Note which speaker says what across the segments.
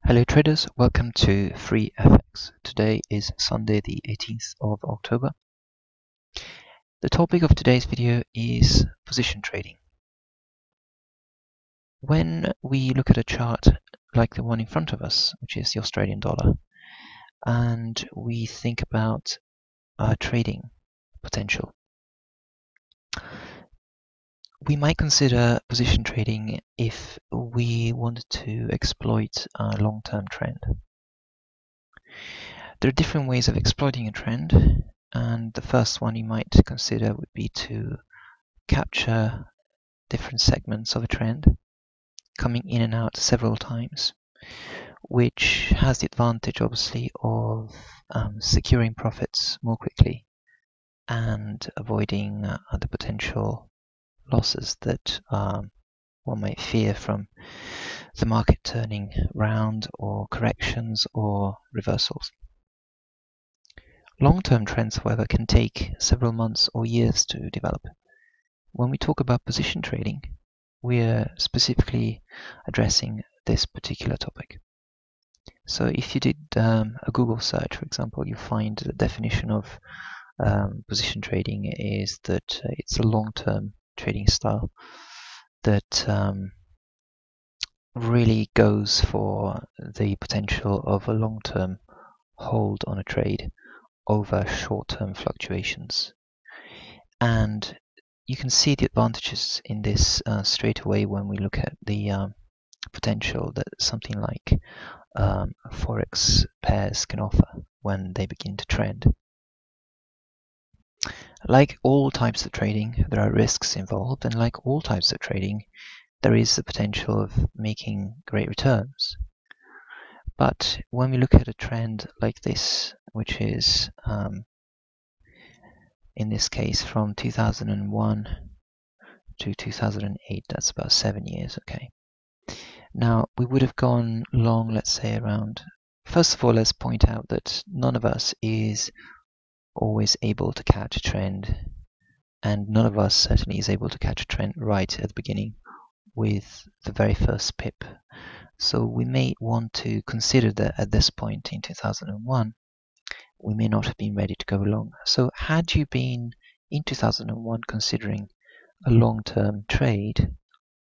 Speaker 1: Hello traders, welcome to FreeFX. Today is Sunday the 18th of October. The topic of today's video is position trading. When we look at a chart like the one in front of us, which is the Australian dollar, and we think about trading potential, we might consider position trading if we wanted to exploit a long-term trend. There are different ways of exploiting a trend, and the first one you might consider would be to capture different segments of a trend, coming in and out several times, which has the advantage obviously of securing profits more quickly and avoiding the potential losses that one might fear from the market turning round or corrections or reversals. Long-term trends, however, can take several months or years to develop. When we talk about position trading, we're specifically addressing this particular topic. So if you did a Google search, for example, you find the definition of position trading is that it's a long-term trading style that really goes for the potential of a long-term hold on a trade over short-term fluctuations. And you can see the advantages in this straight away when we look at the potential that something like forex pairs can offer when they begin to trend. Like all types of trading, there are risks involved, and like all types of trading, there is the potential of making great returns. But when we look at a trend like this, which is in this case from 2001 to 2008, that's about 7 years, okay. Now, we would have gone long, let's say around, first of all, let's point out that none of us is always able to catch a trend, and none of us certainly is able to catch a trend right at the beginning with the very first pip. So we may want to consider that at this point in 2001, we may not have been ready to go long. So had you been in 2001 considering a long-term trade,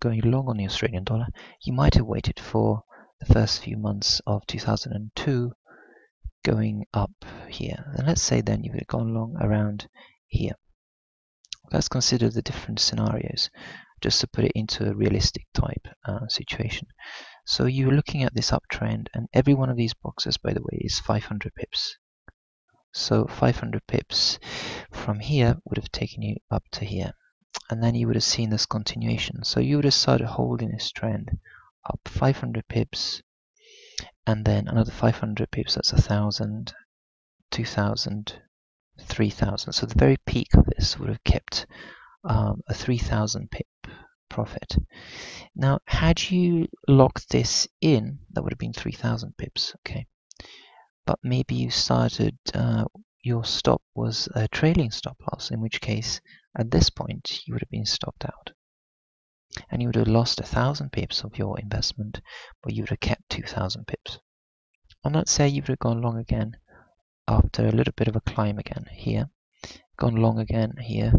Speaker 1: going long on the Australian dollar, you might have waited for the first few months of 2002 going up here. And let's say then you would have gone long around here. Let's consider the different scenarios just to put it into a realistic type situation. So you're looking at this uptrend, and every one of these boxes, by the way, is 500 pips. So 500 pips from here would have taken you up to here. And then you would have seen this continuation. So you would have started holding this trend up 500 pips, and then another 500 pips, that's 1,000, 2,000, 3,000. So the very peak of this would have kept a 3,000 pip profit. Now, had you locked this in, that would have been 3,000 pips, okay. But maybe you started, your stop was a trailing stop loss, in which case, at this point, you would have been stopped out. And you would have lost 1,000 pips of your investment, but you would have kept 2,000 pips. And let's say you would have gone long again after a little bit of a climb again here, gone long again here,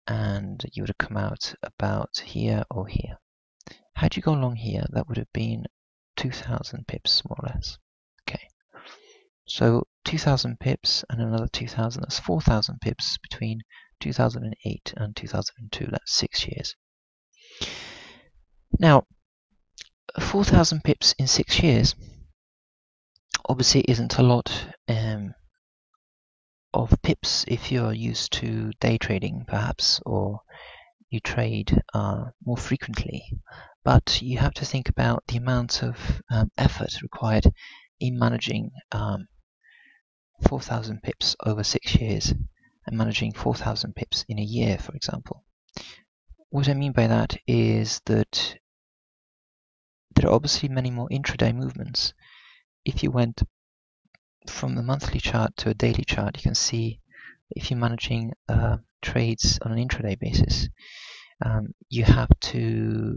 Speaker 1: and you would have come out about here or here. Had you gone long here, that would have been 2,000 pips more or less. Okay. So 2,000 pips and another 2,000, that's 4,000 pips between 2008 and 2002, that's 6 years. Now, 4,000 pips in 6 years obviously isn't a lot of pips if you're used to day trading perhaps, or you trade more frequently. But you have to think about the amount of effort required in managing 4,000 pips over 6 years and managing 4,000 pips in a year, for example. What I mean by that is that there are obviously many more intraday movements. If you went from the monthly chart to a daily chart, you can see if you're managing trades on an intraday basis, you have to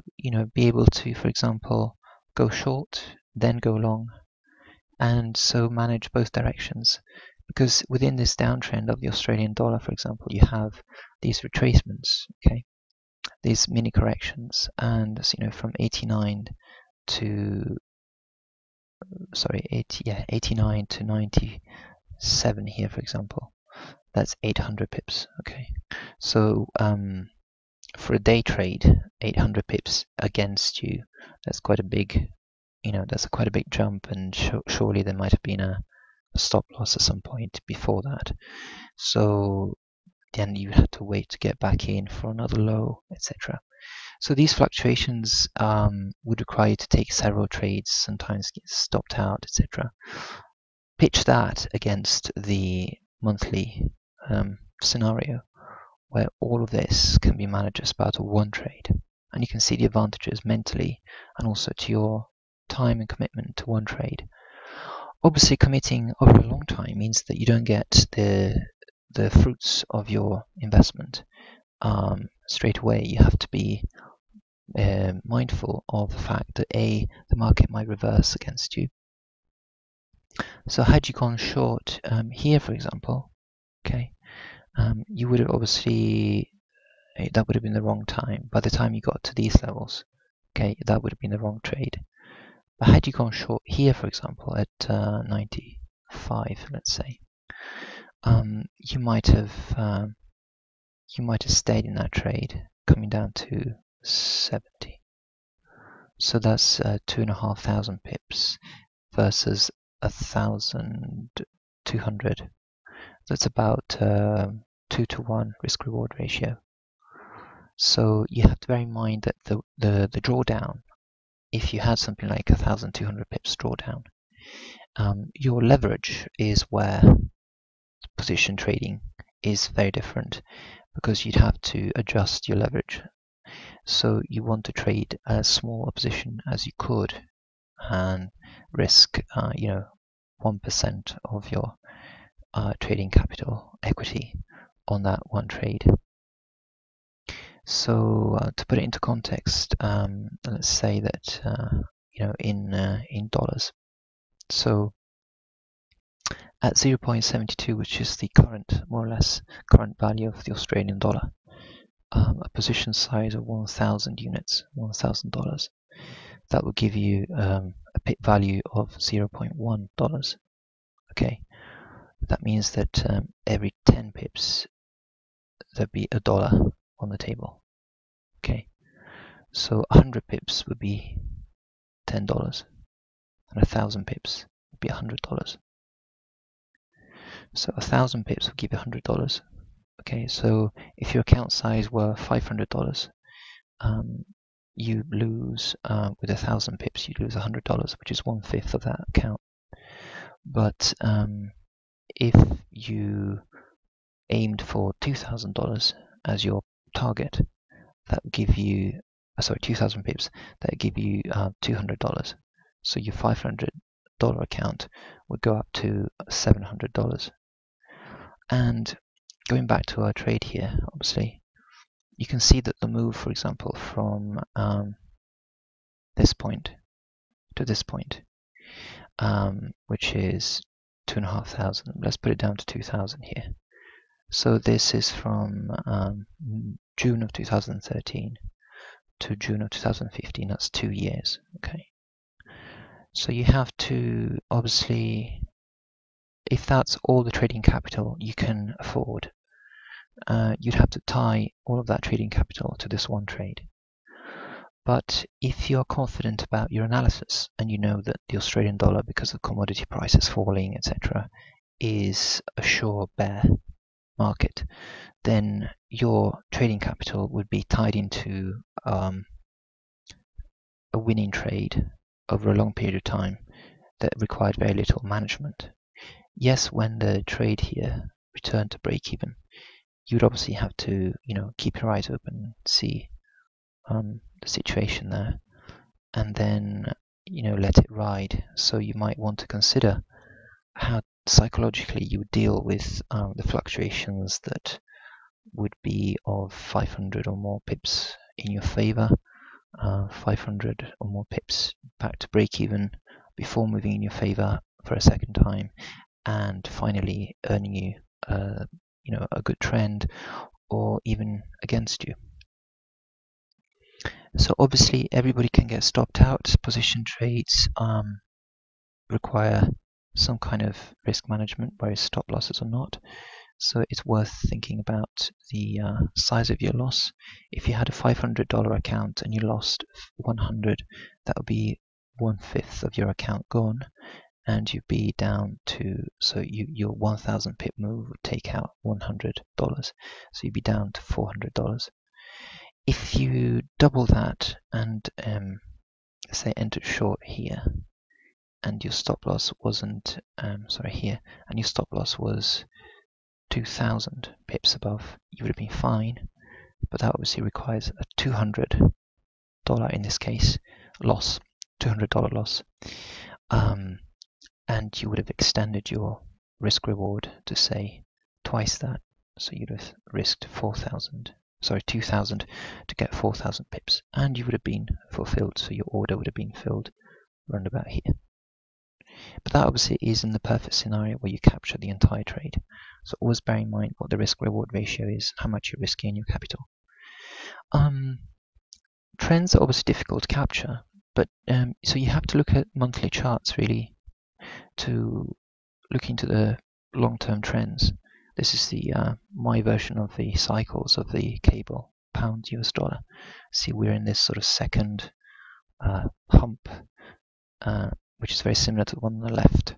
Speaker 1: be able to, for example, go short then go long, and so manage both directions. Because within this downtrend of the Australian dollar, for example, you have these retracements, okay, these mini corrections, and so, from 89 to 89 to 97 here, for example. That's 800 pips. Okay, so for a day trade, 800 pips against you, that's quite a big, that's quite a big jump, and surely there might have been a stop loss at some point before that. So then you had to wait to get back in for another low, etc. So these fluctuations would require you to take several trades, sometimes get stopped out, etc. Pitch that against the monthly scenario, where all of this can be managed as part of one trade, and you can see the advantages mentally and also to your time and commitment to one trade. Obviously, committing over a long time means that you don't get the fruits of your investment straight away. You have to be mindful of the fact that the market might reverse against you. So had you gone short here, for example, okay, you would have obviously, that would have been the wrong time. By the time you got to these levels, okay, that would have been the wrong trade. But had you gone short here, for example, at 95, let's say, you might have stayed in that trade, coming down to 70. So that's 2,500 pips versus 1,200. That's about 2 to 1 risk reward ratio. So you have to bear in mind that the drawdown, if you had something like 1,200 pips drawdown, your leverage is where position trading is very different, because you'd have to adjust your leverage. So you want to trade as small a position as you could and risk 1% of your trading capital equity on that one trade. So to put it into context, let's say that in dollars. So at 0.72, which is the current, more or less current value of the Australian dollar, a position size of 1,000 units, $1,000, that will give you a pip value of $0.1. Okay, that means that every 10 pips there'd be $1 on the table. Okay, so 100 pips would be $10, and 1,000 pips would be $100. So 1,000 pips will give you $100. Okay, so if your account size were $500, you lose with 1,000 pips, you lose $100, which is 1/5 of that account. But if you aimed for $2,000 as your target, that would give you 2,000 pips. That would give you $200. So your $500 account would go up to $700. And going back to our trade here, obviously, you can see that the move, for example, from this point to this point, which is 2,500. Let's put it down to 2,000 here. So this is from June of 2013 to June of 2015. That's 2 years. Okay. So you have to, obviously, if that's all the trading capital you can afford, you'd have to tie all of that trading capital to this one trade. But if you're confident about your analysis and you know that the Australian dollar, because of commodity prices falling, etc., is a sure bear market, then your trading capital would be tied into a winning trade over a long period of time that required very little management. Yes, when the trade here returned to break even, you'd obviously have to, keep your eyes open and see the situation there, and then, let it ride. So you might want to consider how psychologically you would deal with the fluctuations that would be of 500 or more pips in your favor, 500 or more pips back to break even, before moving in your favor for a second time and finally earning you a good trend, or even against you. So obviously everybody can get stopped out. Position trades require some kind of risk management, whereas stop losses are not. So it's worth thinking about the size of your loss. If you had a $500 account and you lost 100, that would be 1/5 of your account gone, and you'd be down to, so your 1,000 pip move would take out $100, so you'd be down to $400. If you double that and say entered short here, and your stop loss wasn't here, and your stop loss was 2,000 pips above, you would have been fine. But that obviously requires a $200 in this case loss, $200 loss, and you would have extended your risk reward to say twice that. So you'd have risked 2,000 to get 4,000 pips, and you would have been fulfilled. So your order would have been filled around about here. But that obviously is in the perfect scenario where you capture the entire trade. So always bear in mind what the risk-reward ratio is, how much you're risking in your capital. Trends are obviously difficult to capture, but so you have to look at monthly charts really to look into the long-term trends. This is the my version of the cycles of the cable pound US dollar. See, we're in this sort of second hump, which is very similar to the one on the left,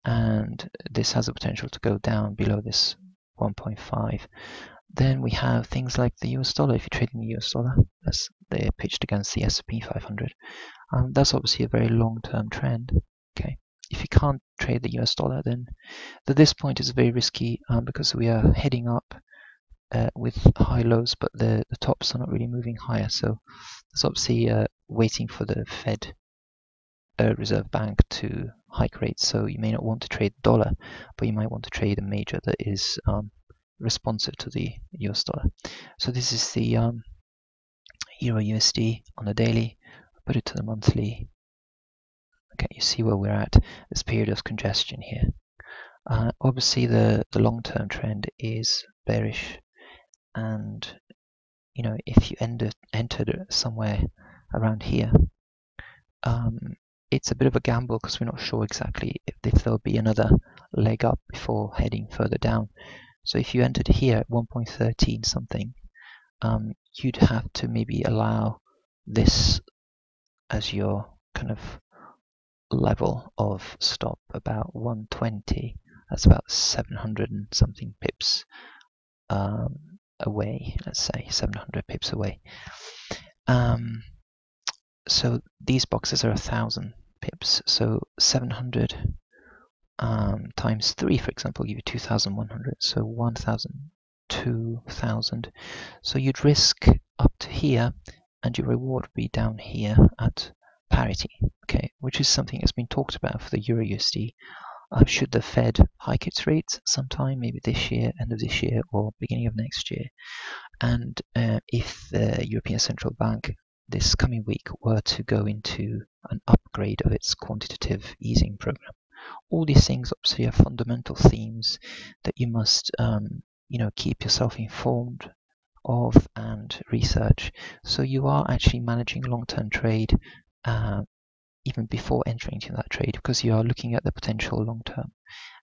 Speaker 1: and this has the potential to go down below this 1.5. Then we have things like the US dollar. If you're trading the US dollar, they're pitched against the S&P 500. That's obviously a very long-term trend. Okay, if you can't trade the US dollar, then at this point it's very risky because we are heading up with high lows, but the tops are not really moving higher. So it's obviously waiting for the Fed Reserve Bank to hike rates. So you may not want to trade the dollar, but you might want to trade a major that is responsive to the US dollar. So this is the Euro USD on the daily. Put it to the monthly. Okay, you see where we're at. This period of congestion here. Obviously, the long-term trend is bearish, and if you entered somewhere around here, it's a bit of a gamble because we're not sure exactly if there'll be another leg up before heading further down. So if you entered here at 1.13 something, you'd have to maybe allow this as your kind of level of stop, about 120. That's about 700 and something pips away. Let's say 700 pips away. So these boxes are 1,000 pips. So 700 times 3, for example, give you 2,100. So 1,000, 2,000. So you'd risk up to here, and your reward would be down here at parity. Okay, which is something that's been talked about for the Euro USD. Should the Fed hike its rates sometime, maybe this year, end of this year, or beginning of next year, and if the European Central Bank this coming week were to go into an upgrade of its quantitative easing program. All these things obviously are fundamental themes that you must keep yourself informed of and research. So you are actually managing a long-term trade even before entering into that trade, because you are looking at the potential long-term.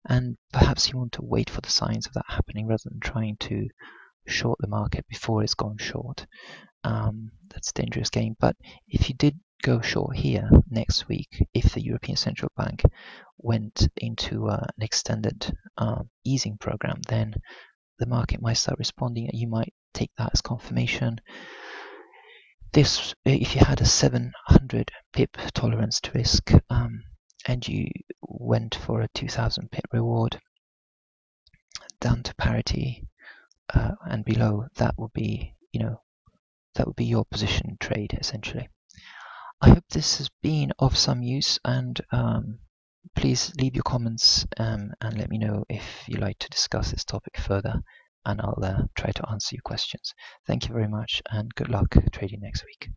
Speaker 1: And perhaps you want to wait for the signs of that happening rather than trying to short the market before it's gone short. That's a dangerous game. But if you did go short here next week, if the European Central Bank went into an extended easing program, then the market might start responding, and you might take that as confirmation. This, if you had a 700 pip tolerance to risk, and you went for a 2,000 pip reward down to parity and below, that would be your position trade essentially. I hope this has been of some use, and please leave your comments and let me know if you'd like to discuss this topic further, and I'll try to answer your questions. Thank you very much, and good luck trading next week.